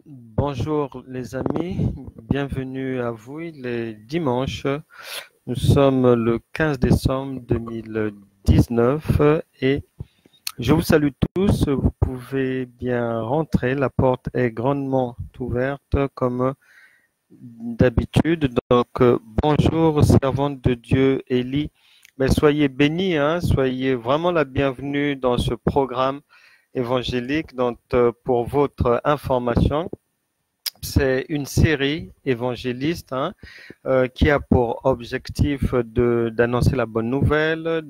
Bonjour les amis, bienvenue à vous. Il est dimanche, nous sommes le 15 décembre 2019 et je vous salue tous. Vous pouvez bien rentrer, la porte est grandement ouverte comme d'habitude. Donc bonjour servante de Dieu Élie. Mais soyez bénis, hein, soyez vraiment la bienvenue dans ce programme évangélique. Donc pour votre information, c'est une série évangéliste, hein, qui a pour objectif d'annoncer la bonne nouvelle,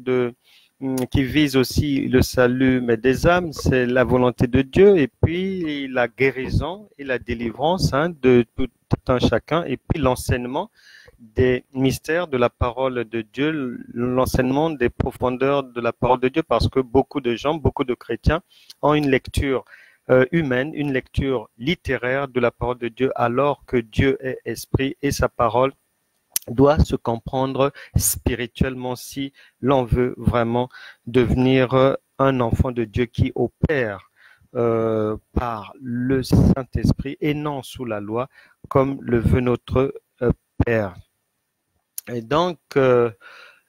qui vise aussi le salut mais des âmes, c'est la volonté de Dieu, et puis la guérison et la délivrance, hein, de tout un chacun, et puis l'enseignement des mystères de la parole de Dieu, l'enseignement des profondeurs de la parole de Dieu, parce que beaucoup de gens, beaucoup de chrétiens ont une lecture humaine, une lecture littéraire de la parole de Dieu, alors que Dieu est esprit et sa parole doit se comprendre spirituellement si l'on veut vraiment devenir un enfant de Dieu qui opère par le Saint-Esprit et non sous la loi, comme le veut notre Père. Et donc,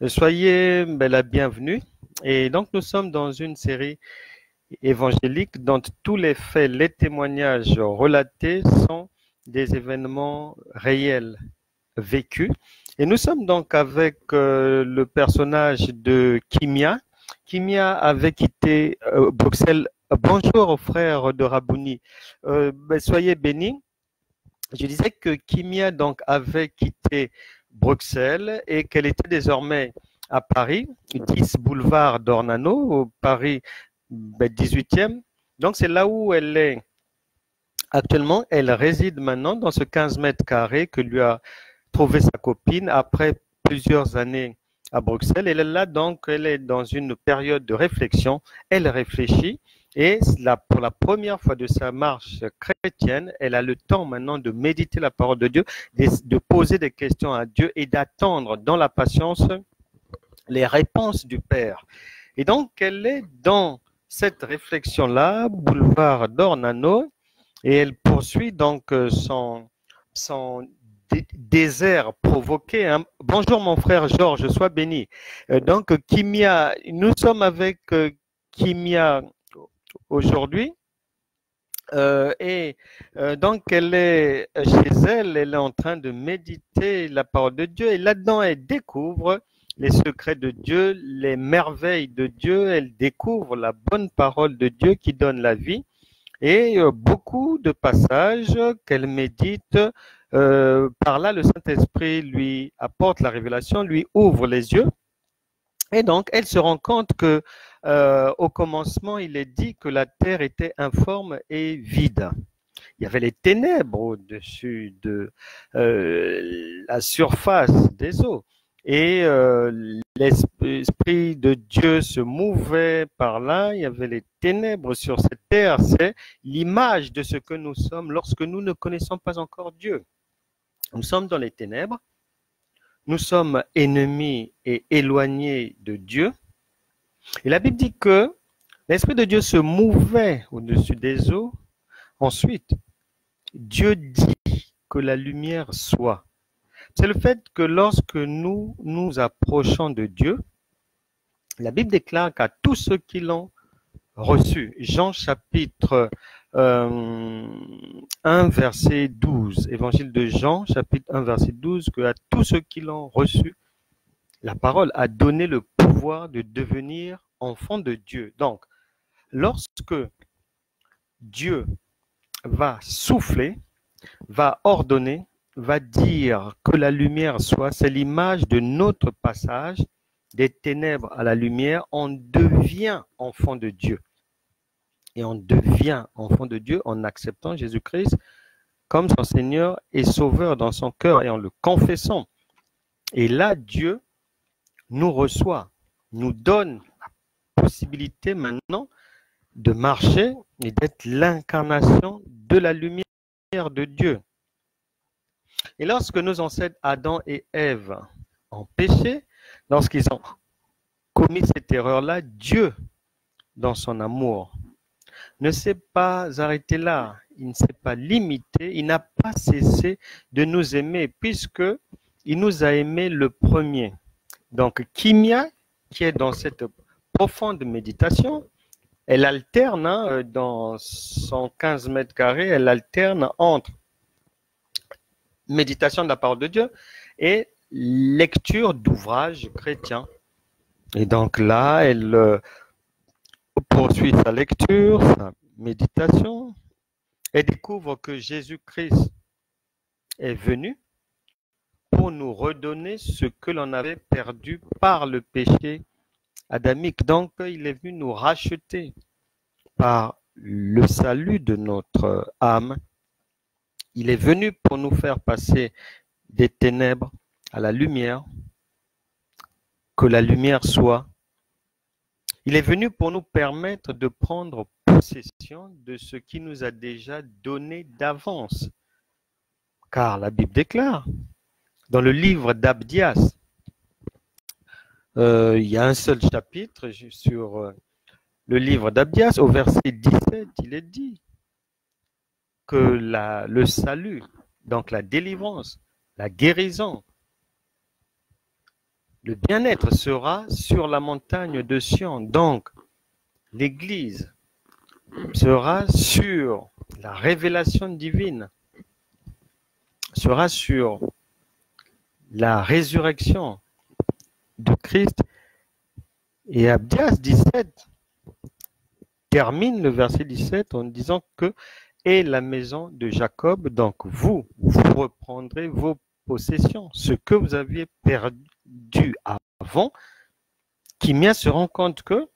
soyez la bienvenue. Et donc, nous sommes dans une série évangélique dont tous les faits, les témoignages relatés sont des événements réels vécus. Et nous sommes donc avec le personnage de Kimia. Kimia avait quitté Bruxelles. Bonjour frère de Rabouni. Soyez bénis. Je disais que Kimia donc avait quitté Bruxelles et qu'elle était désormais à Paris, 10 boulevard d'Ornano, Paris 18e. Donc c'est là où elle est actuellement. Elle réside maintenant dans ce 15 mètres carrés que lui a trouvé sa copine après plusieurs années à Bruxelles. Elle est là donc, elle est dans une période de réflexion. Elle réfléchit et là, pour la première fois de sa marche chrétienne, elle a le temps maintenant de méditer la parole de Dieu, de poser des questions à Dieu et d'attendre dans la patience les réponses du Père. Et donc, elle est dans cette réflexion-là, boulevard d'Ornano, et elle poursuit donc son désert provoqué. Hein. Bonjour mon frère Georges, sois béni. Donc Kimia, nous sommes avec Kimia aujourd'hui. Donc elle est chez elle, elle est en train de méditer la parole de Dieu et là-dedans elle découvre les secrets de Dieu, les merveilles de Dieu, elle découvre la bonne parole de Dieu qui donne la vie et beaucoup de passages qu'elle médite. Par là, le Saint-Esprit lui apporte la révélation, lui ouvre les yeux. Et donc, elle se rend compte que au commencement, il est dit que la terre était informe et vide. Il y avait les ténèbres au-dessus de la surface des eaux. Et l'Esprit de Dieu se mouvait par là. Il y avait les ténèbres sur cette terre. C'est l'image de ce que nous sommes lorsque nous ne connaissons pas encore Dieu. Nous sommes dans les ténèbres. Nous sommes ennemis et éloignés de Dieu. Et la Bible dit que l'Esprit de Dieu se mouvait au-dessus des eaux. Ensuite, Dieu dit que la lumière soit. C'est le fait que lorsque nous nous approchons de Dieu, la Bible déclare qu'à tous ceux qui l'ont reçu, Jean chapitre 1 verset 12, évangile de Jean chapitre 1 verset 12, que à tous ceux qui l'ont reçu, la parole a donné le pouvoir de devenir enfant de Dieu. Donc, lorsque Dieu va souffler, va ordonner, va dire que la lumière soit, c'est l'image de notre passage des ténèbres à la lumière, on devient enfant de Dieu. Et on devient enfant de Dieu en acceptant Jésus-Christ comme son Seigneur et Sauveur dans son cœur et en le confessant. Et là, Dieu nous reçoit, nous donne la possibilité maintenant de marcher et d'être l'incarnation de la lumière de Dieu. Et lorsque nos ancêtres Adam et Ève ont péché, lorsqu'ils ont commis cette erreur-là, Dieu, dans son amour, ne s'est pas arrêté là. il ne s'est pas limité, il n'a pas cessé de nous aimer puisque il nous a aimés le premier. Donc, Kimia, qui est dans cette profonde méditation, elle alterne dans son 15 mètres carrés, elle alterne entre méditation de la parole de Dieu et lecture d'ouvrages chrétiens. Et donc là, elle poursuit sa lecture, sa méditation, et découvre que Jésus-Christ est venu pour nous redonner ce que l'on avait perdu par le péché adamique. Donc, il est venu nous racheter par le salut de notre âme. Il est venu pour nous faire passer des ténèbres à la lumière, que la lumière soit. Il est venu pour nous permettre de prendre possession de ce qui nous a déjà donné d'avance. Car la Bible déclare, dans le livre d'Abdias, il y a un seul chapitre sur le livre d'Abdias, au verset 17, il est dit que le salut, donc la délivrance, la guérison, le bien-être sera sur la montagne de Sion. Donc, l'Église sera sur la révélation divine, sera sur la résurrection de Christ. Et Abdias 17 termine le verset 17 en disant que « Et la maison de Jacob, donc vous reprendrez vos possessions, ce que vous aviez perdu avant. » Kimia se rend compte que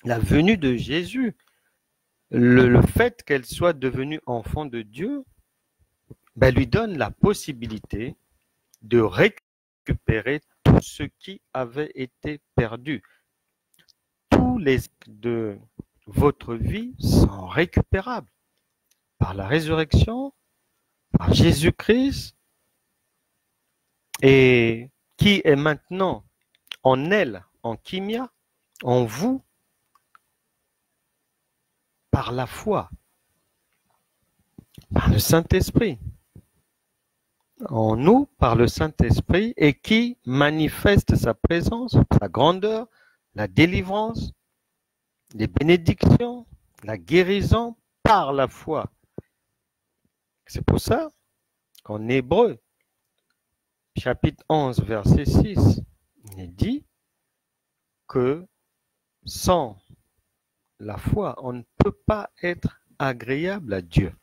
la venue de Jésus, le fait qu'elle soit devenue enfant de Dieu, lui donne la possibilité de récupérer tout ce qui avait été perdu. Tous les actes de votre vie sont récupérables par la résurrection, par Jésus-Christ, et qui est maintenant en elle, en Kimia, en vous, par la foi, par le Saint-Esprit, en nous, par le Saint-Esprit, et qui manifeste sa présence, sa grandeur, la délivrance, les bénédictions, la guérison par la foi. C'est pour ça qu'en Hébreu, chapitre 11, verset 6, il est dit que sans la foi, on ne peut pas être agréable à Dieu.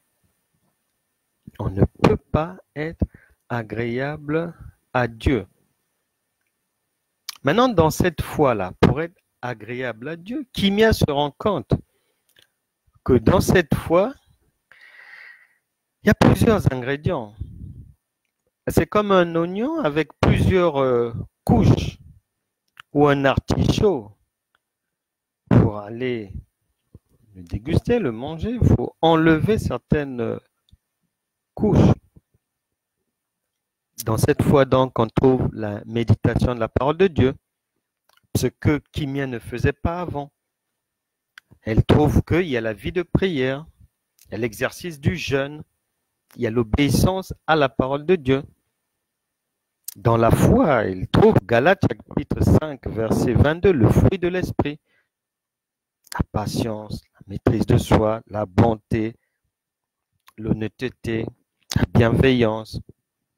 On ne peut pas être agréable à Dieu. Maintenant, dans cette foi-là, pour être agréable à Dieu, Kimia se rend compte que dans cette foi, il y a plusieurs ingrédients. C'est comme un oignon avec plusieurs couches ou un artichaut. Pour aller le déguster, le manger, il faut enlever certaines couches. Dans cette foi, donc, on trouve la méditation de la parole de Dieu, ce que Kimia ne faisait pas avant. Elle trouve qu'il y a la vie de prière, il y a l'exercice du jeûne, il y a l'obéissance à la parole de Dieu. Dans la foi, elle trouve Galates chapitre 5, verset 22, le fruit de l'esprit, la patience, la maîtrise de soi, la bonté, l'honnêteté, la bienveillance,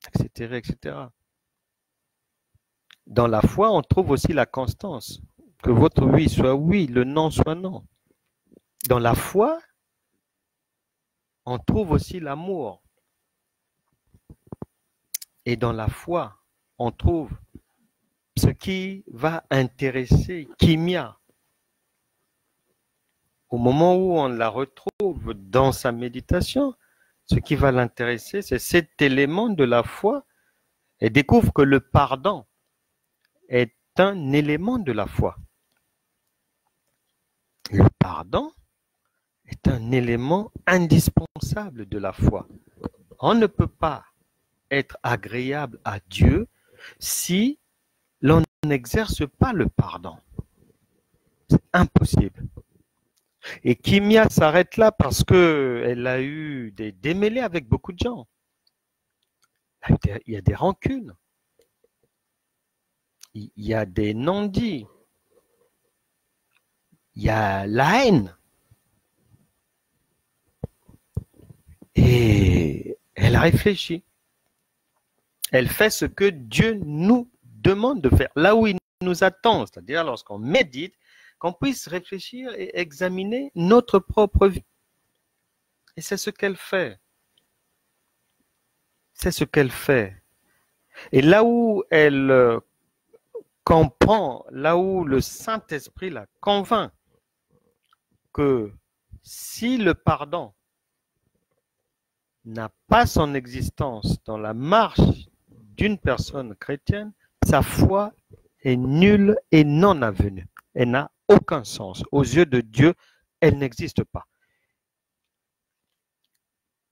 etc., etc. Dans la foi, on trouve aussi la constance. Que votre oui soit oui, le non soit non. Dans la foi, on trouve aussi l'amour. Et dans la foi, on trouve ce qui va intéresser Kimia. Au moment où on la retrouve dans sa méditation, ce qui va l'intéresser, c'est cet élément de la foi. Elle découvre que le pardon est un élément de la foi. Le pardon est un élément indispensable de la foi. On ne peut pas être agréable à Dieu si l'on n'exerce pas le pardon. C'est impossible. Et Kimia s'arrête là parce qu'elle a eu des démêlés avec beaucoup de gens. Il y a des rancunes. Il y a des non-dits. Il y a la haine. Et elle réfléchit. Elle fait ce que Dieu nous demande de faire, là où il nous attend, c'est-à-dire lorsqu'on médite, qu'on puisse réfléchir et examiner notre propre vie. Et c'est ce qu'elle fait. C'est ce qu'elle fait. Et là où elle comprend, là où le Saint-Esprit la convainc que si le pardon n'a pas son existence dans la marche d'une personne chrétienne, sa foi est nulle et non avenue. Elle n'a aucun sens. Aux yeux de Dieu, elle n'existe pas.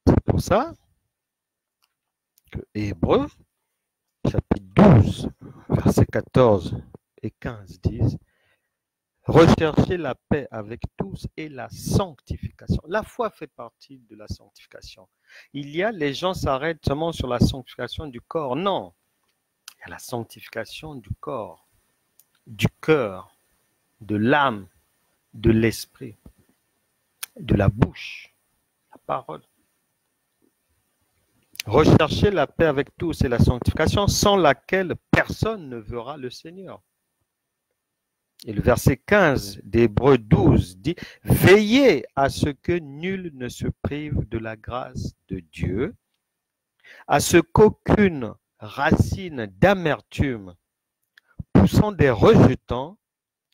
C'est pour ça que Hébreux, chapitre 12, versets 14 et 15 disent « Recherchez la paix avec tous et la sanctification ». La foi fait partie de la sanctification. Les gens s'arrêtent seulement sur la sanctification du corps. Non, il y a la sanctification du corps, du cœur, de l'âme, de l'esprit, de la bouche, la parole. Recherchez la paix avec tous et la sanctification sans laquelle personne ne verra le Seigneur. Et le verset 15 d'Hébreux 12 dit « Veillez à ce que nul ne se prive de la grâce de Dieu, à ce qu'aucune racine d'amertume poussant des rejetants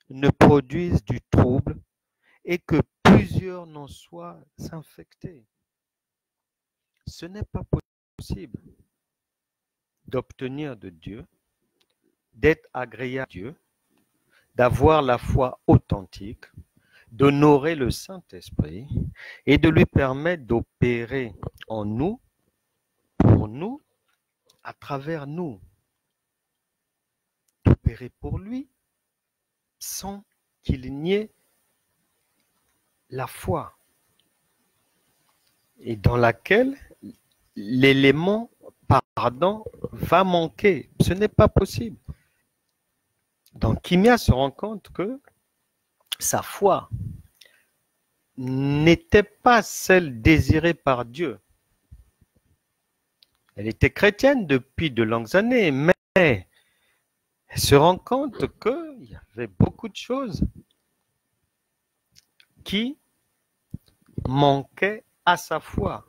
ne produise du trouble et que plusieurs n'en soient infectés. » Ce n'est pas possible d'obtenir de Dieu, d'être agréable à Dieu, d'avoir la foi authentique, d'honorer le Saint-Esprit et de lui permettre d'opérer en nous, pour nous, à travers nous, d'opérer pour lui sans qu'il n'y ait la foi et dans laquelle l'élément pardon va manquer. Ce n'est pas possible. Donc Kimia se rend compte que sa foi n'était pas celle désirée par Dieu. Elle était chrétienne depuis de longues années, mais elle se rend compte qu'il y avait beaucoup de choses qui manquaient à sa foi.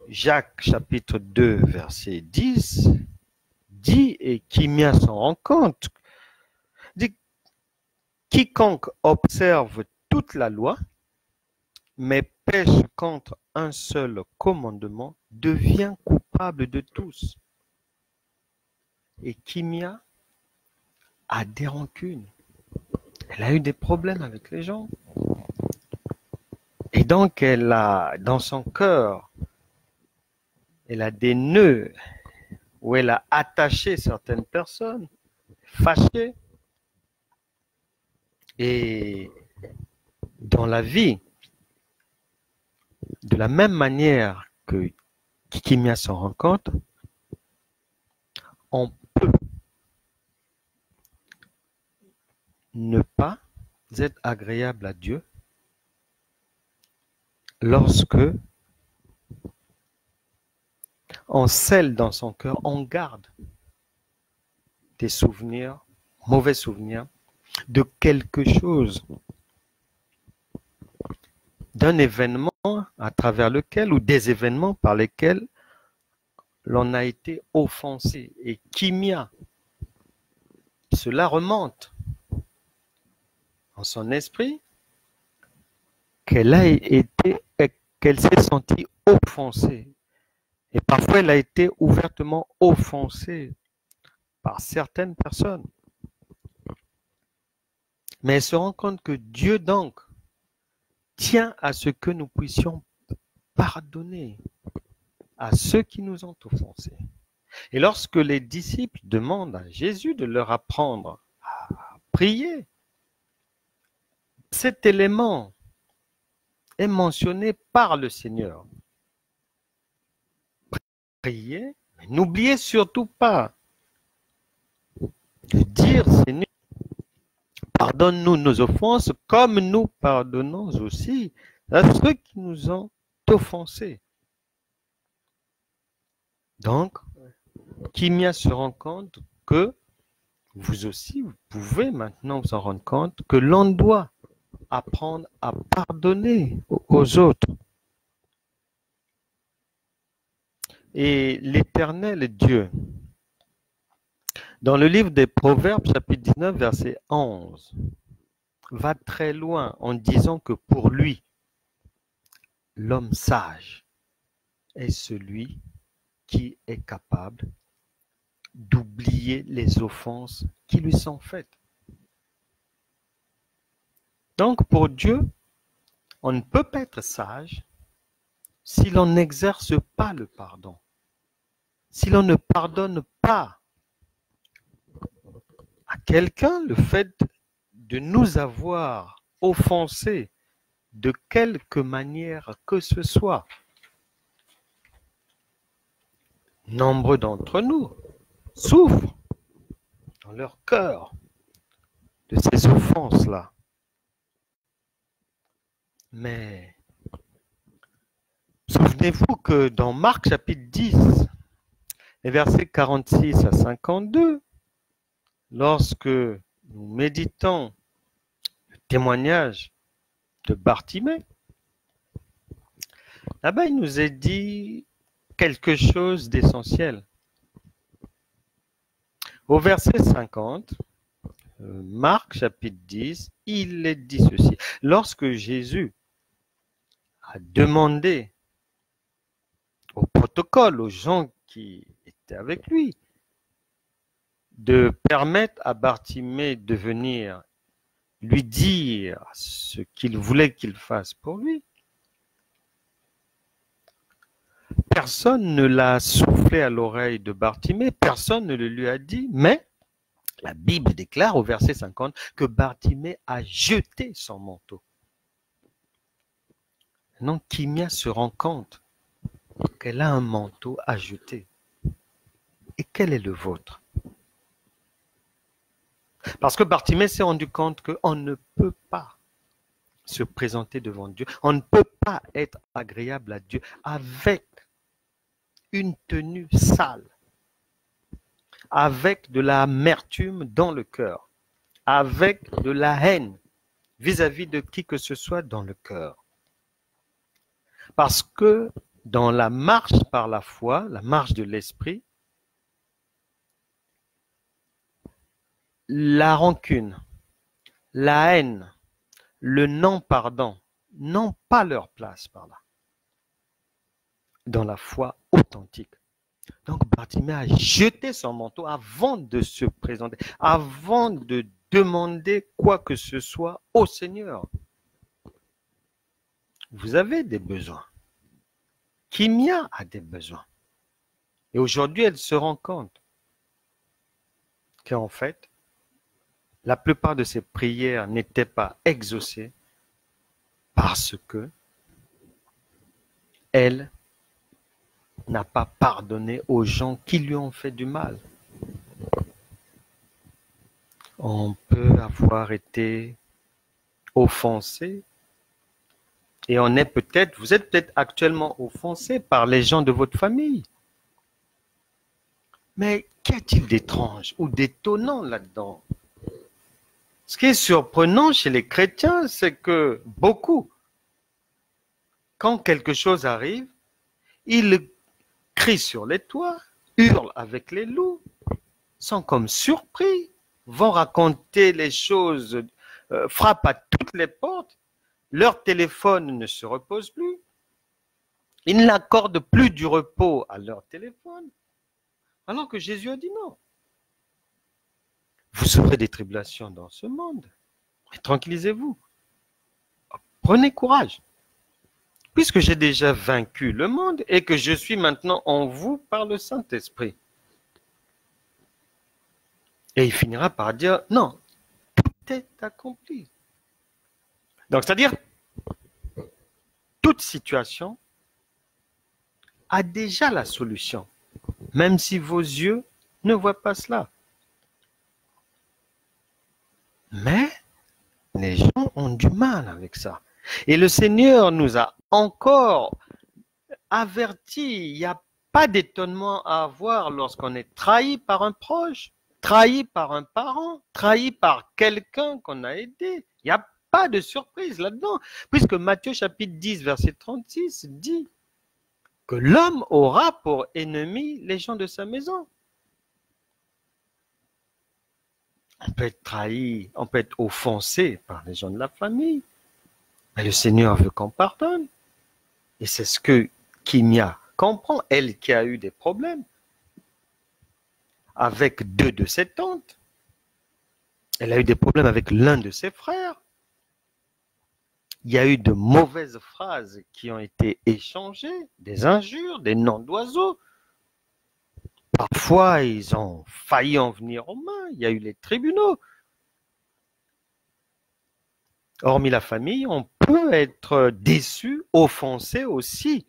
Jacques chapitre 2 verset 10 dit, et Kimia s'en rend compte, dit « Quiconque observe toute la loi, mais pêche contre un seul commandement, devient coupable de tous. » Et Kimia a des rancunes. Elle a eu des problèmes avec les gens. Et donc, elle a, dans son cœur, elle a des nœuds où elle a attaché certaines personnes, fâchées. Et dans la vie, de la même manière que Kimia s'en rend compte, on peut ne pas être agréable à Dieu lorsque on scelle dans son cœur, on garde des souvenirs, mauvais souvenirs, de quelque chose, d'un événement à travers lequel, ou des événements par lesquels l'on a été offensé. Et Kimia, cela remonte en son esprit qu'elle s'est sentie offensée. Et parfois, elle a été ouvertement offensée par certaines personnes. Mais elle se rend compte que Dieu, donc, tient à ce que nous puissions pardonner à ceux qui nous ont offensés. Et lorsque les disciples demandent à Jésus de leur apprendre à prier, cet élément est mentionné par le Seigneur. Priez, mais n'oubliez surtout pas de dire, Seigneur, pardonne-nous nos offenses comme nous pardonnons aussi à ceux qui nous ont offensés. Donc, Kimia se rend compte que vous aussi, vous pouvez maintenant vous en rendre compte que l'on doit apprendre à pardonner aux autres. Et l'Éternel Dieu, dans le livre des Proverbes, chapitre 19, verset 11, va très loin en disant que pour lui, l'homme sage est celui qui est capable d'oublier les offenses qui lui sont faites. Donc pour Dieu, on ne peut pas être sage si l'on n'exerce pas le pardon, si l'on ne pardonne pas à quelqu'un le fait de nous avoir offensés de quelque manière que ce soit. Nombreux d'entre nous souffrent dans leur cœur de ces offenses-là. Mais souvenez-vous que dans Marc chapitre 10, les versets 46 à 52, lorsque nous méditons le témoignage de Bartimée, là-bas il nous est dit quelque chose d'essentiel. Au verset 50, Marc chapitre 10, il est dit ceci. Lorsque Jésus a demandé au protocole, aux gens qui étaient avec lui, de permettre à Bartimée de venir lui dire ce qu'il voulait qu'il fasse pour lui, personne ne l'a soufflé à l'oreille de Bartimée, personne ne le lui a dit, mais la Bible déclare au verset 50 que Bartimée a jeté son manteau. Maintenant, Kimia se rend compte qu'elle a un manteau à jeter. Et quel est le vôtre? Parce que Bartimée s'est rendu compte qu'on ne peut pas se présenter devant Dieu, on ne peut pas être agréable à Dieu avec une tenue sale, avec de l'amertume dans le cœur, avec de la haine vis-à-vis de qui que ce soit dans le cœur. Parce que dans la marche par la foi, la marche de l'esprit, la rancune, la haine, le non-pardon n'ont pas leur place par là, dans la foi authentique. Donc Bartimée a jeté son manteau avant de se présenter, avant de demander quoi que ce soit au Seigneur. Vous avez des besoins. Kimia a des besoins. Et aujourd'hui, elle se rend compte qu'en fait, la plupart de ses prières n'étaient pas exaucées parce que elle n'a pas pardonné aux gens qui lui ont fait du mal. On peut avoir été offensé et vous êtes peut-être actuellement offensé par les gens de votre famille. Mais qu'y a-t-il d'étrange ou d'étonnant là-dedans? Ce qui est surprenant chez les chrétiens, c'est que beaucoup, quand quelque chose arrive, ils crient sur les toits, hurlent avec les loups, sont comme surpris, vont raconter les choses, frappent à toutes les portes, leur téléphone ne se repose plus, ils n'accordent plus du repos à leur téléphone, alors que Jésus a dit non. Vous aurez des tribulations dans ce monde, mais tranquillisez-vous, prenez courage. Puisque j'ai déjà vaincu le monde et que je suis maintenant en vous par le Saint-Esprit. Et il finira par dire, non, tout est accompli. Donc, c'est-à-dire, toute situation a déjà la solution, même si vos yeux ne voient pas cela. Mais les gens ont du mal avec ça. Et le Seigneur nous a encore avertis. Il n'y a pas d'étonnement à avoir lorsqu'on est trahi par un proche, trahi par un parent, trahi par quelqu'un qu'on a aidé. Il n'y a pas de surprise là-dedans, puisque Matthieu chapitre 10, verset 36 dit que l'homme aura pour ennemi les gens de sa maison. On peut être trahi, on peut être offensé par les gens de la famille, mais le Seigneur veut qu'on pardonne. Et c'est ce que Kimia comprend, elle qui a eu des problèmes avec 2 de ses tantes. Elle a eu des problèmes avec l'un de ses frères. Il y a eu de mauvaises phrases qui ont été échangées, des injures, des noms d'oiseaux. Parfois, ils ont failli en venir aux mains. Il y a eu les tribunaux. Hormis la famille, on peut être déçu, offensé aussi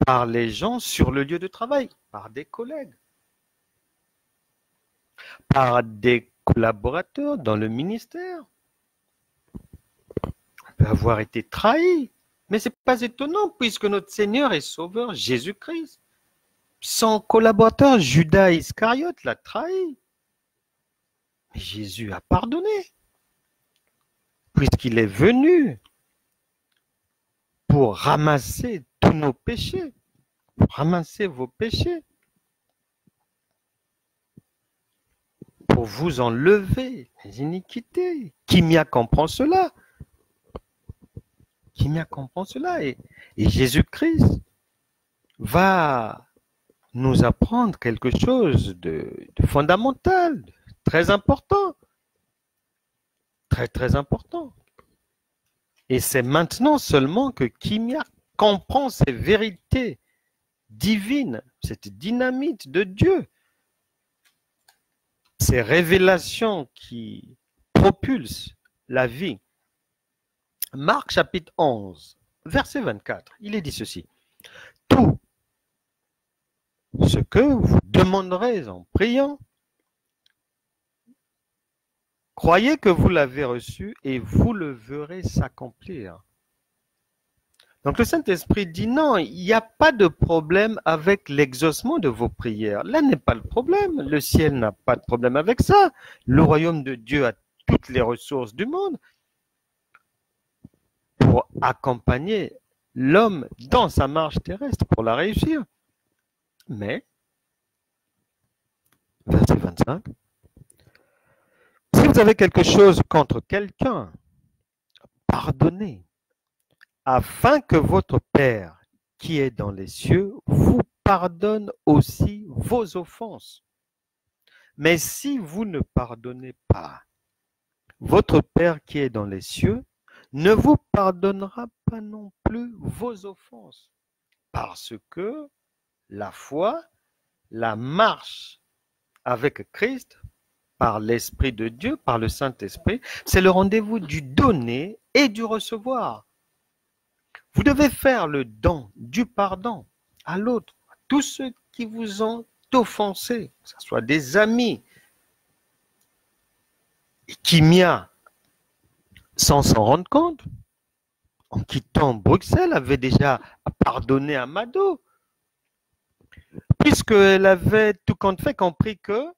par les gens sur le lieu de travail, par des collègues, par des collaborateurs dans le ministère. On peut avoir été trahi, mais ce n'est pas étonnant puisque notre Seigneur et Sauveur Jésus-Christ, son collaborateur Judas Iscariote l'a trahi. Mais Jésus a pardonné puisqu'il est venu pour ramasser tous nos péchés, pour ramasser vos péchés, pour vous enlever les iniquités. Kimia comprend cela. Kimia comprend cela. Et Jésus-Christ va nous apprendre quelque chose de fondamental, de très important. Très, très important. Et c'est maintenant seulement que Kimia comprend ces vérités divines, cette dynamite de Dieu, ces révélations qui propulsent la vie. Marc chapitre 11, verset 24, il est dit ceci. Tout ce que vous demanderez en priant, croyez que vous l'avez reçu et vous le verrez s'accomplir. Donc le Saint-Esprit dit non, il n'y a pas de problème avec l'exaucement de vos prières. Là n'est pas le problème. Le ciel n'a pas de problème avec ça. Le royaume de Dieu a toutes les ressources du monde pour accompagner l'homme dans sa marche terrestre, pour la réussir. Mais, verset 25, si vous avez quelque chose contre quelqu'un, pardonnez, afin que votre Père qui est dans les cieux vous pardonne aussi vos offenses. Mais si vous ne pardonnez pas, votre Père qui est dans les cieux ne vous pardonnera pas non plus vos offenses. Parce que la foi, la marche avec Christ, par l'Esprit de Dieu, par le Saint-Esprit, c'est le rendez-vous du donner et du recevoir. Vous devez faire le don du pardon à l'autre, à tous ceux qui vous ont offensé, que ce soit des amis. Et Kimia, sans s'en rendre compte, en quittant Bruxelles, avait déjà pardonné à Mado, puisqu'elle avait tout compte fait compris que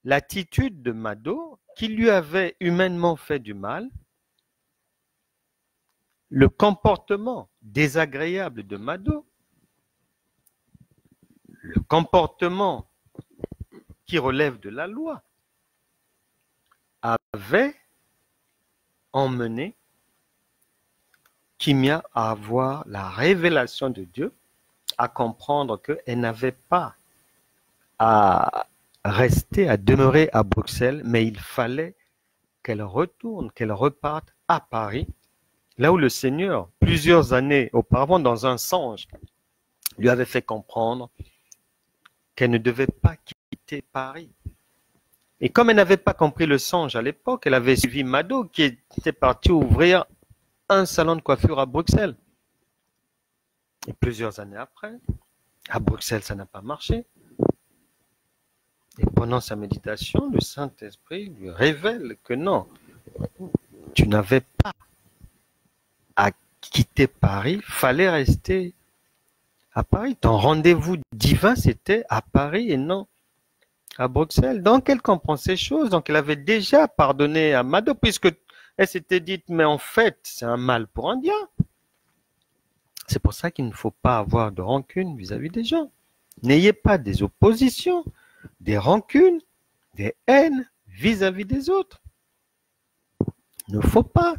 l'attitude de Mado, qui lui avait humainement fait du mal, le comportement désagréable de Mado, le comportement qui relève de la loi, avait emmené Kimia à avoir la révélation de Dieu, à comprendre qu'elle n'avait pas à rester, à demeurer à Bruxelles, mais il fallait qu'elle retourne, qu'elle reparte à Paris, là où le Seigneur, plusieurs années auparavant, dans un songe, lui avait fait comprendre qu'elle ne devait pas quitter Paris. Et comme elle n'avait pas compris le songe à l'époque, elle avait suivi Mado qui était parti ouvrir un salon de coiffure à Bruxelles. Et plusieurs années après, à Bruxelles, ça n'a pas marché. Et pendant sa méditation, le Saint-Esprit lui révèle que non, tu n'avais pas à quitter Paris, fallait rester à Paris. Ton rendez-vous divin, c'était à Paris et non à Bruxelles. Donc, elle comprend ces choses. Donc, elle avait déjà pardonné à Mado, puisque elle s'était dit, mais en fait, c'est un mal pour un bien. C'est pour ça qu'il ne faut pas avoir de rancune vis-à-vis des gens. N'ayez pas des oppositions, des rancunes, des haines vis-à-vis des autres. Il ne faut pas.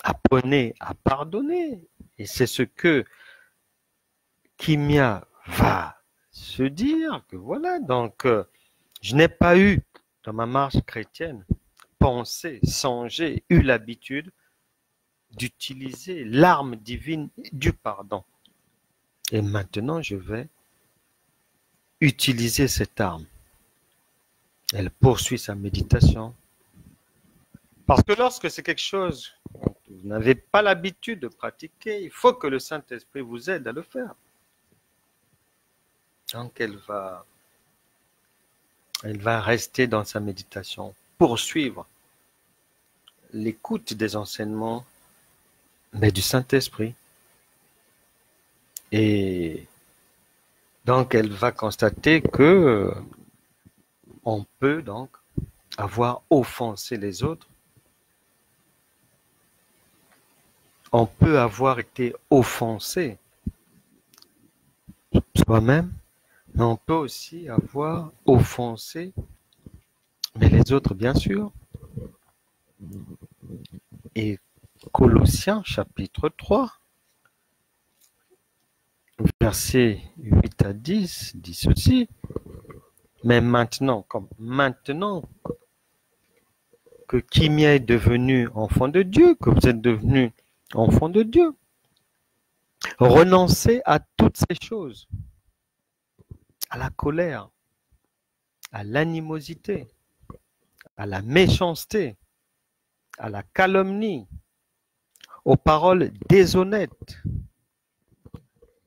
Apprenez à pardonner. Et c'est ce que Kimia va se dire, que voilà, donc je n'ai pas eu, dans ma marche chrétienne, pensé, songé, eu l'habitude d'utiliser l'arme divine du pardon. Et maintenant, je vais utiliser cette arme. Elle poursuit sa méditation. Parce que lorsque c'est quelque chose que vous n'avez pas l'habitude de pratiquer, il faut que le Saint-Esprit vous aide à le faire. Donc elle va rester dans sa méditation, poursuivre l'écoute des enseignements, mais du Saint-Esprit. Et donc elle va constater que on peut donc avoir offensé les autres. On peut avoir été offensé soi-même, mais on peut aussi avoir offensé, mais les autres, bien sûr. Et Colossiens, chapitre 3, versets 8 à 10, dit ceci. Mais maintenant, comme maintenant que Kimia est devenu enfant de Dieu, que vous êtes devenu enfant de Dieu, renoncez à toutes ces choses, à la colère, à l'animosité, à la méchanceté, à la calomnie, aux paroles déshonnêtes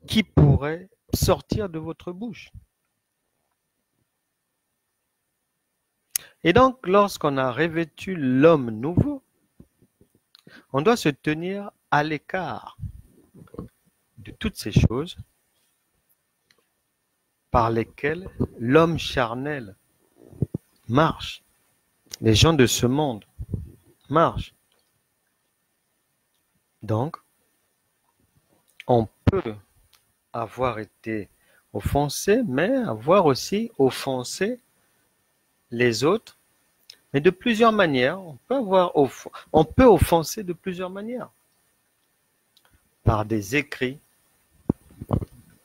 qui pourraient sortir de votre bouche. Et donc, lorsqu'on a revêtu l'homme nouveau, on doit se tenir à l'écart de toutes ces choses par lesquelles l'homme charnel marche. Les gens de ce monde marchent. Donc, on peut avoir été offensé, mais avoir aussi offensé les autres, mais de plusieurs manières. On peut offenser de plusieurs manières. Par des écrits,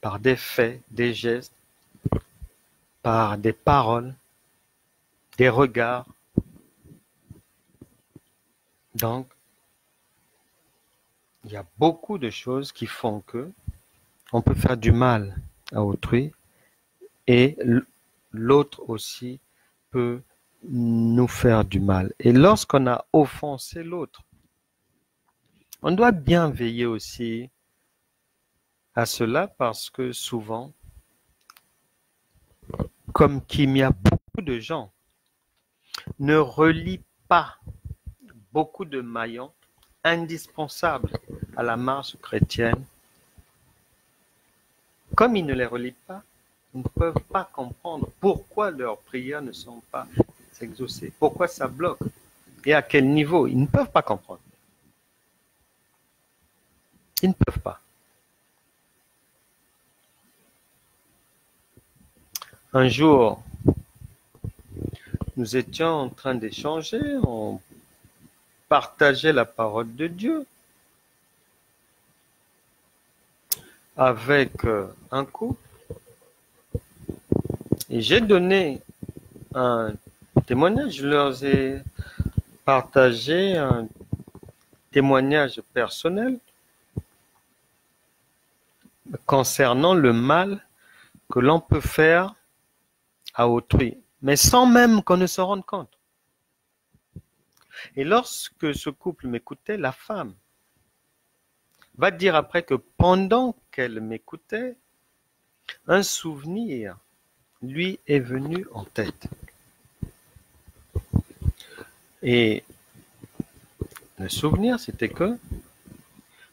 par des faits, des gestes, par des paroles, des regards. Donc, il y a beaucoup de choses qui font que on peut faire du mal à autrui et l'autre aussi peut nous faire du mal. Et lorsqu'on a offensé l'autre, on doit bien veiller aussi à cela parce que souvent, comme qu'il y a beaucoup de gens, ne relient pas beaucoup de maillons indispensables à la marche chrétienne. Comme ils ne les relient pas, ils ne peuvent pas comprendre pourquoi leurs prières ne sont pas exaucées, pourquoi ça bloque et à quel niveau. Ils ne peuvent pas comprendre. Ils ne peuvent pas. Un jour, nous étions en train d'échanger, on partageait la parole de Dieu avec un couple et j'ai donné un témoignage, je leur ai partagé un témoignage personnel concernant le mal que l'on peut faire à autrui, mais sans même qu'on ne s'en rende compte. Et lorsque ce couple m'écoutait, la femme va dire après que pendant qu'elle m'écoutait, un souvenir lui est venu en tête. Et le souvenir, c'était que,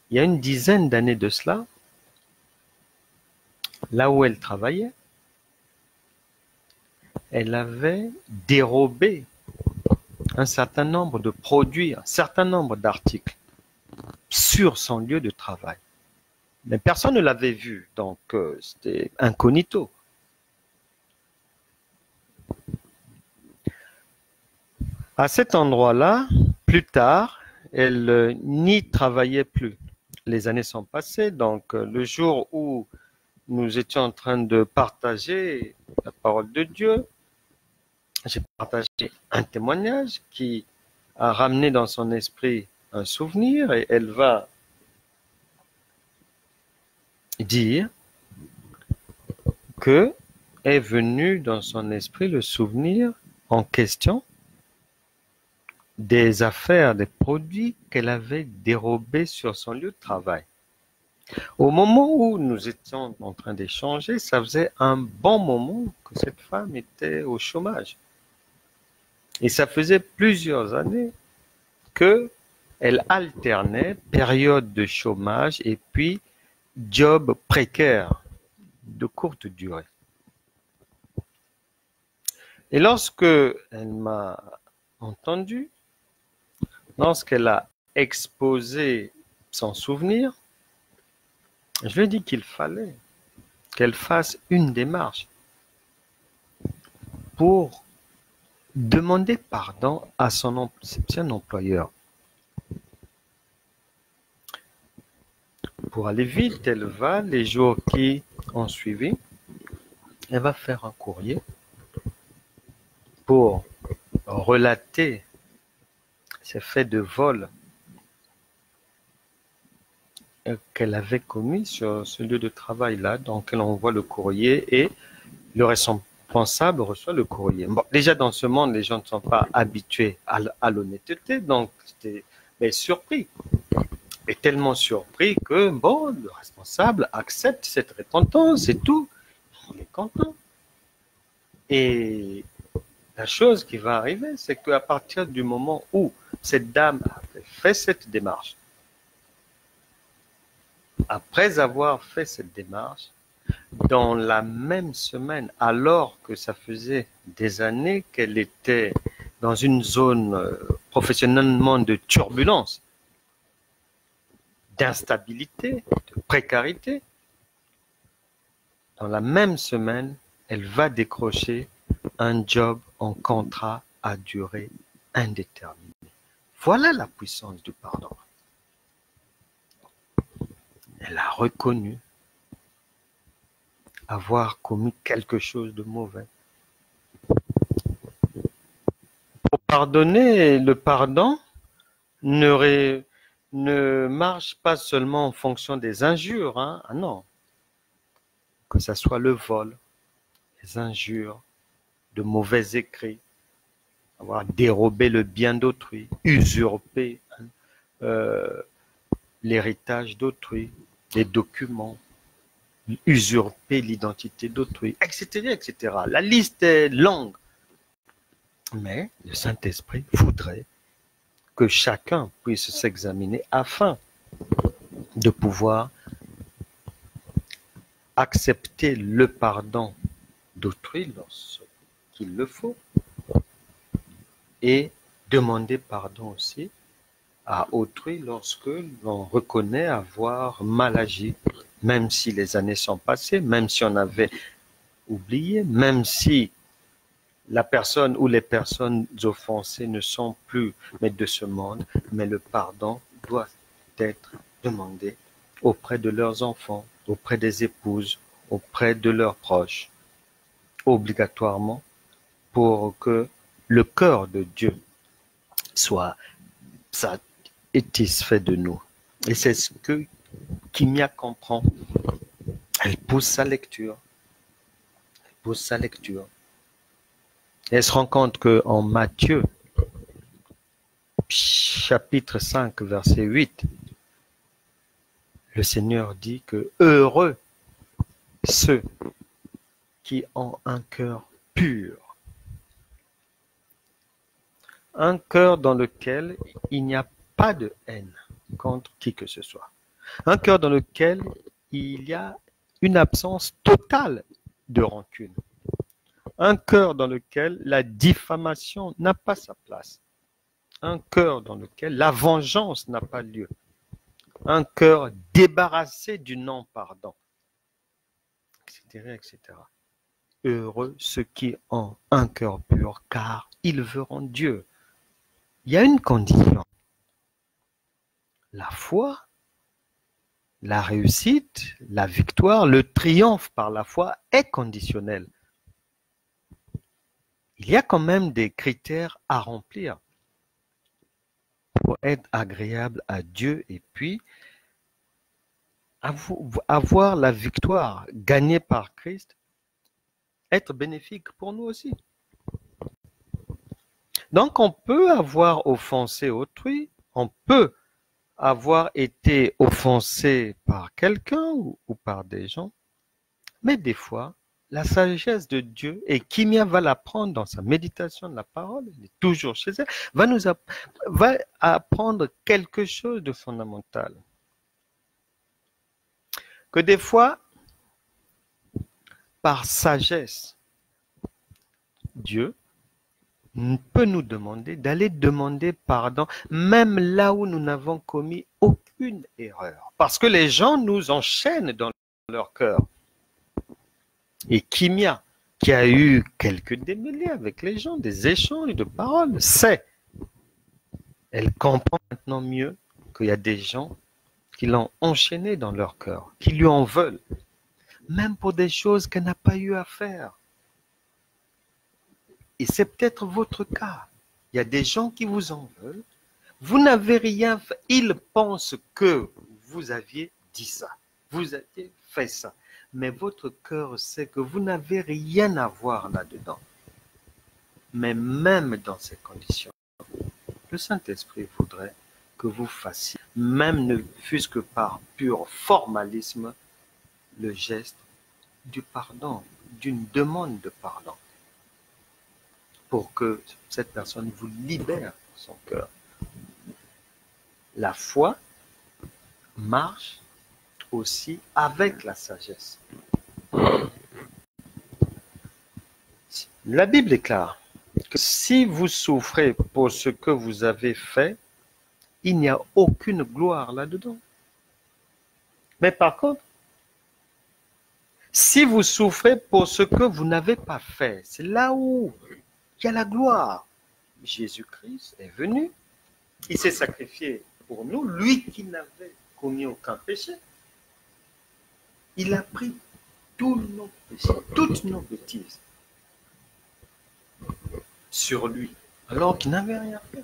il y a une dizaine d'années de cela, là où elle travaillait, elle avait dérobé un certain nombre de produits, un certain nombre d'articles sur son lieu de travail. Mais personne ne l'avait vu, donc c'était incognito. À cet endroit-là, plus tard, elle n'y travaillait plus. Les années sont passées, donc le jour où nous étions en train de partager la parole de Dieu, j'ai partagé un témoignage qui a ramené dans son esprit un souvenir et elle va dire que est venu dans son esprit le souvenir en question des affaires, des produits qu'elle avait dérobés sur son lieu de travail. Au moment où nous étions en train d'échanger, ça faisait un bon moment que cette femme était au chômage. Et ça faisait plusieurs années qu'elle alternait période de chômage et puis job précaire de courte durée. Et lorsque elle m'a entendu, lorsqu'elle a exposé son souvenir, je lui ai dit qu'il fallait qu'elle fasse une démarche pour demander pardon à son employeur. Pour aller vite, elle va, les jours qui ont suivi, elle va faire un courrier pour relater ces faits de vol qu'elle avait commis sur ce lieu de travail-là. Donc, elle envoie le courrier et le responsable reçoit le courrier. Bon, déjà, dans ce monde, les gens ne sont pas habitués à l'honnêteté, donc j'étais surpris. Et tellement surpris que, bon, le responsable accepte cette repentance et tout. On est content. Et la chose qui va arriver, c'est qu'à partir du moment où cette dame a fait cette démarche, après avoir fait cette démarche, dans la même semaine, alors que ça faisait des années qu'elle était dans une zone professionnellement de turbulence, d'instabilité, de précarité, dans la même semaine, elle va décrocher un job en contrat à durée indéterminée. Voilà la puissance du pardon. Elle a reconnu avoir commis quelque chose de mauvais. Pour pardonner, le pardon ne marche pas seulement en fonction des injures, hein? Ah non. Que ce soit le vol, les injures, de mauvais écrits, avoir dérobé le bien d'autrui, usurpé l'héritage d'autrui, les documents, usurper l'identité d'autrui, etc., etc. La liste est longue. Mais le Saint-Esprit voudrait que chacun puisse s'examiner afin de pouvoir accepter le pardon d'autrui lorsqu'il le faut et demander pardon aussi à autrui lorsque l'on reconnaît avoir mal agi, même si les années sont passées, même si on avait oublié, même si la personne ou les personnes offensées ne sont plus maîtres de ce monde, mais le pardon doit être demandé auprès de leurs enfants, auprès des épouses, auprès de leurs proches, obligatoirement, pour que le cœur de Dieu soit satisfait de nous. Et c'est ce que Kimia comprend. Elle pousse sa lecture. Elle pousse sa lecture. Elle se rend compte qu'en Matthieu, chapitre 5, verset 8, le Seigneur dit que heureux ceux qui ont un cœur pur, un cœur dans lequel il n'y a pas de haine contre qui que ce soit, un cœur dans lequel il y a une absence totale de rancune, un cœur dans lequel la diffamation n'a pas sa place, un cœur dans lequel la vengeance n'a pas lieu, un cœur débarrassé du non-pardon, etc., etc. Heureux ceux qui ont un cœur pur, car ils verront Dieu. Il y a une condition. La foi, la réussite, la victoire, le triomphe par la foi est conditionnel. Il y a quand même des critères à remplir pour être agréable à Dieu et puis avoir la victoire gagnée par Christ, être bénéfique pour nous aussi. Donc on peut avoir offensé autrui, on peut avoir été offensé par quelqu'un ou par des gens, mais des fois, la sagesse de Dieu, et Kimia va l'apprendre dans sa méditation de la parole, elle est toujours chez elle, va apprendre quelque chose de fondamental. Que des fois, par sagesse, Dieu peut nous demander d'aller demander pardon, même là où nous n'avons commis aucune erreur. Parce que les gens nous enchaînent dans leur cœur. Et Kimia, qui a eu quelques démêlés avec les gens, des échanges de paroles, sait. Elle comprend maintenant mieux qu'il y a des gens qui l'ont enchaîné dans leur cœur, qui lui en veulent, même pour des choses qu'elle n'a pas eu à faire. Et c'est peut-être votre cas. Il y a des gens qui vous en veulent. Vous n'avez rien fait. Ils pensent que vous aviez dit ça. Vous aviez fait ça. Mais votre cœur sait que vous n'avez rien à voir là-dedans. Mais même dans ces conditions, le Saint-Esprit voudrait que vous fassiez, même ne fût-ce que par pur formalisme, le geste du pardon, d'une demande de pardon, pour que cette personne vous libère son cœur. La foi marche aussi avec la sagesse. La Bible déclare que si vous souffrez pour ce que vous avez fait, il n'y a aucune gloire là-dedans. Mais par contre, si vous souffrez pour ce que vous n'avez pas fait, c'est là où il y a la gloire. Jésus-Christ est venu, il s'est sacrifié pour nous, lui qui n'avait commis aucun péché. Il a pris tous nos péchés, toutes nos bêtises sur lui, alors qu'il n'avait rien fait.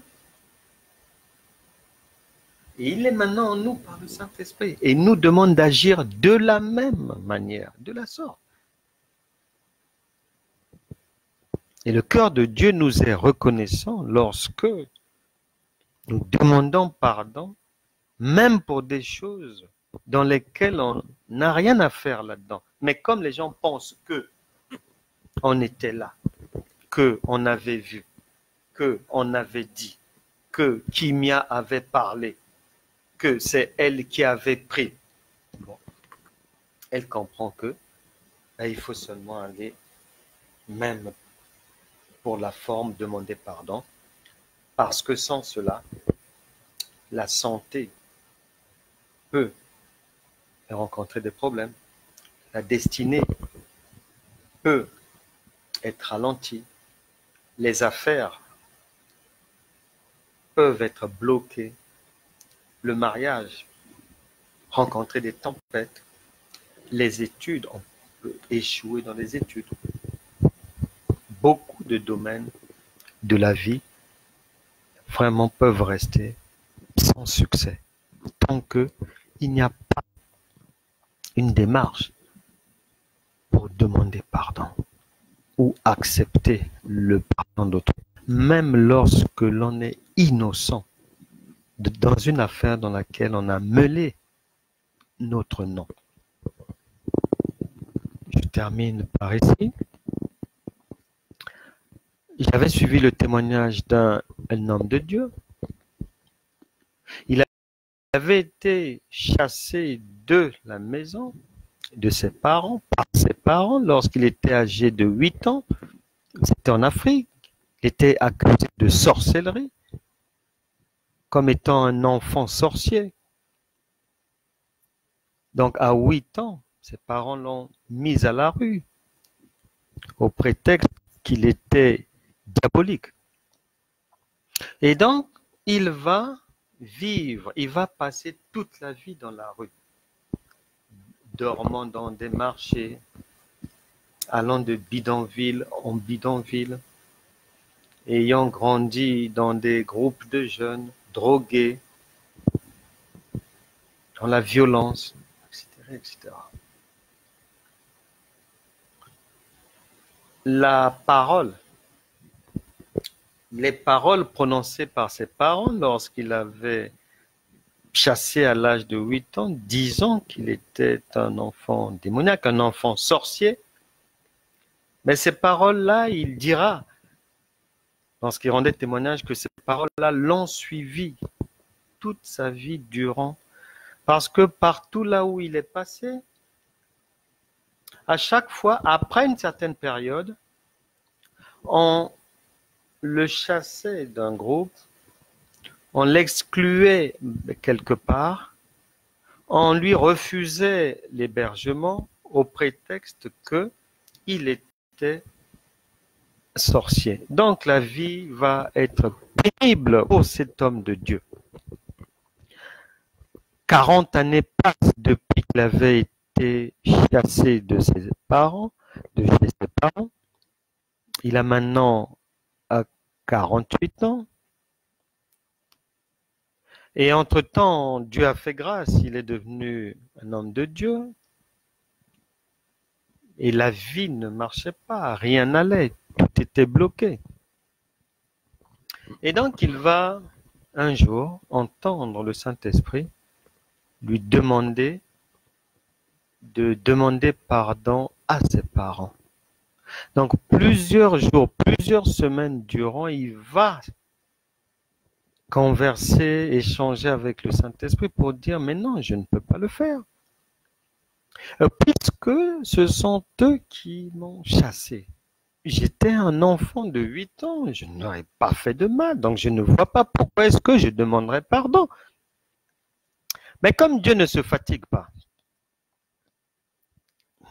Et il est maintenant en nous par le Saint-Esprit. Et il nous demande d'agir de la même manière, de la sorte. Et le cœur de Dieu nous est reconnaissant lorsque nous demandons pardon, même pour des choses dans lesquelles on n'a rien à faire là-dedans. Mais comme les gens pensent que on était là, qu'on avait vu, qu'on avait dit, que Kimia avait parlé, que c'est elle qui avait pris. Bon. Elle comprend que il faut seulement aller, même pour la forme, demander pardon, parce que sans cela, la santé peut rencontrer des problèmes. La destinée peut être ralentie. Les affaires peuvent être bloquées. Le mariage, rencontrer des tempêtes. Les études, on peut échouer dans les études. Beaucoup de domaines de la vie vraiment peuvent rester sans succès tant qu'il n'y a pas une démarche pour demander pardon. ou accepter le pardon d'autrui, même lorsque l'on est innocent dans une affaire dans laquelle on a mêlé notre nom. Je termine par ici. J'avais suivi le témoignage d'un homme de Dieu. Il avait été chassé de la maison de ses parents, par ses parents, lorsqu'il était âgé de 8 ans. C'était en Afrique. Il était accusé de sorcellerie, comme étant un enfant sorcier. Donc à 8 ans, ses parents l'ont mis à la rue, au prétexte qu'il était diabolique. Et donc, il va vivre, il va passer toute la vie dans la rue, dormant dans des marchés, allant de bidonville en bidonville, ayant grandi dans des groupes de jeunes, drogués, dans la violence, etc., etc. La parole, les paroles prononcées par ses parents lorsqu'il avait chassé à l'âge de 8 ans, disant qu'il était un enfant démoniaque, un enfant sorcier. Mais ces paroles-là, il dira, lorsqu'il rendait témoignage, que ces paroles-là l'ont suivi toute sa vie durant, parce que partout là où il est passé, à chaque fois, après une certaine période, on le chassait d'un groupe, on l'excluait quelque part, on lui refusait l'hébergement au prétexte qu'il était sorcier. Donc la vie va être pénible pour cet homme de Dieu. 40 années passent depuis qu'il avait été chassé de ses parents, de chez ses parents. Il a maintenant 48 ans. Et entre-temps, Dieu a fait grâce, il est devenu un homme de Dieu. Et la vie ne marchait pas, rien n'allait, tout était bloqué. Et donc il va un jour entendre le Saint-Esprit lui demander de demander pardon à ses parents. Donc plusieurs jours, plusieurs semaines durant, il va converser, échanger avec le Saint-Esprit pour dire mais non, je ne peux pas le faire. Puisque ce sont eux qui m'ont chassé. J'étais un enfant de 8 ans, je n'aurais pas fait de mal, donc je ne vois pas pourquoi est-ce que je demanderais pardon. Mais comme Dieu ne se fatigue pas,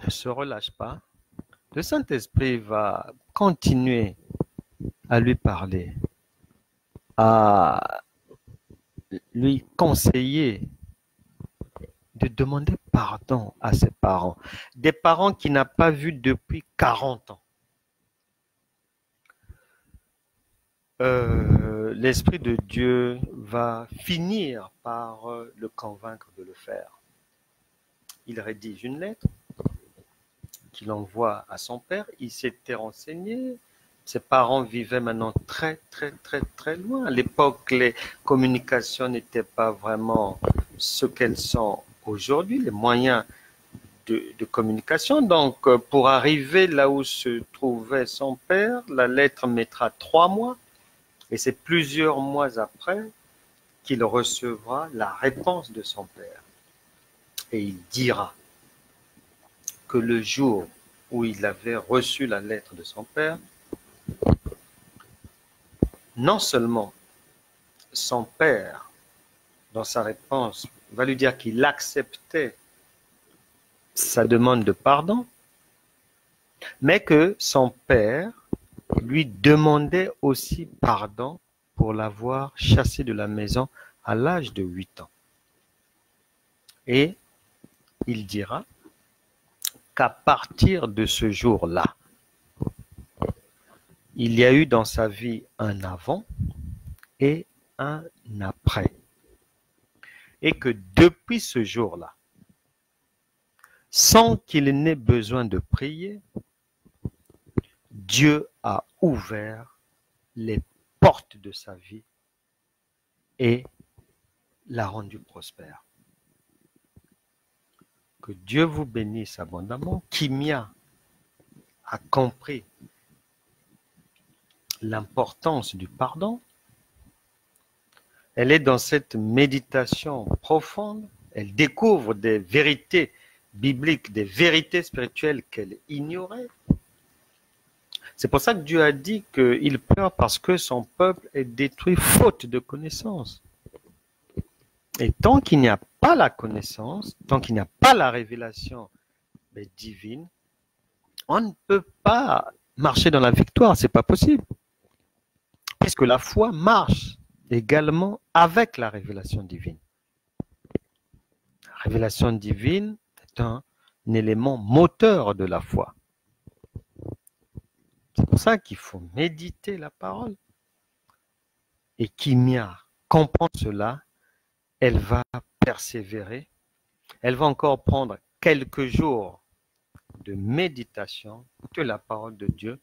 ne se relâche pas, le Saint-Esprit va continuer à lui parler, à lui conseiller de demander pardon à ses parents. Des parents qu'il n'a pas vus depuis 40 ans. L'Esprit de Dieu va finir par le convaincre de le faire. Il rédige une lettre qu'il envoie à son père. Il s'était renseigné. Ses parents vivaient maintenant très, très, très, très loin. À l'époque, les communications n'étaient pas vraiment ce qu'elles sont aujourd'hui, les moyens de communication. Donc, pour arriver là où se trouvait son père, la lettre mettra 3 mois. Et c'est plusieurs mois après qu'il recevra la réponse de son père. Et il dira que le jour où il avait reçu la lettre de son père, non seulement son père, dans sa réponse, va lui dire qu'il acceptait sa demande de pardon, mais que son père lui demandait aussi pardon pour l'avoir chassé de la maison à l'âge de 8 ans. Et il dira qu'à partir de ce jour-là, il y a eu dans sa vie un avant et un après. Et que depuis ce jour-là, sans qu'il n'ait besoin de prier, Dieu a ouvert les portes de sa vie et l'a rendu prospère. Que Dieu vous bénisse abondamment. Kimia a compris l'importance du pardon. Elle est dans cette méditation profonde. Elle découvre des vérités bibliques, des vérités spirituelles qu'elle ignorait. C'est pour ça que Dieu a dit qu'il pleure parce que son peuple est détruit faute de connaissance. Et tant qu'il n'y a pas la connaissance, tant qu'il n'y a pas la révélation divine, on ne peut pas marcher dans la victoire, c'est pas possible. Puisque la foi marche également avec la révélation divine. La révélation divine est un élément moteur de la foi. C'est pour ça qu'il faut méditer la parole. Et Kimia comprend cela, elle va persévérer, elle va encore prendre quelques jours de méditation de la parole de Dieu.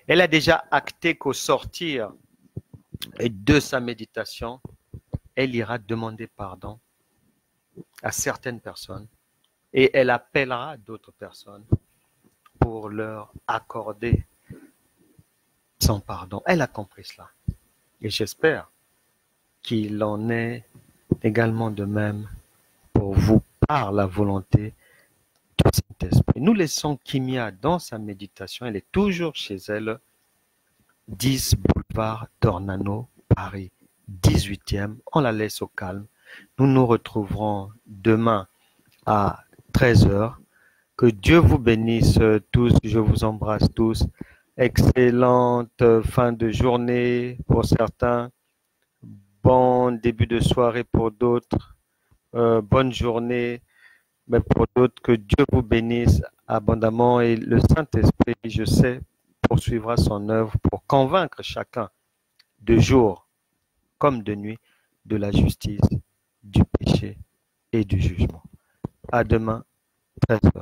Elle a déjà acté qu'au sortir de sa méditation, elle ira demander pardon à certaines personnes et elle appellera d'autres personnes pour leur accorder son pardon. Elle a compris cela. Et j'espère qu'il en est également de même pour vous par la volonté du Saint-Esprit. Nous laissons Kimia dans sa méditation. Elle est toujours chez elle. 10 boulevard d'Ornano, Paris, 18e. On la laisse au calme. Nous nous retrouverons demain à 13h. Que Dieu vous bénisse tous. Je vous embrasse tous. Excellente fin de journée pour certains. Bon début de soirée pour d'autres. Bonne journée. Mais pour d'autres, que Dieu vous bénisse abondamment et le Saint-Esprit, je sais, poursuivra son œuvre pour convaincre chacun de jour comme de nuit de la justice, du péché et du jugement. À demain, 13h.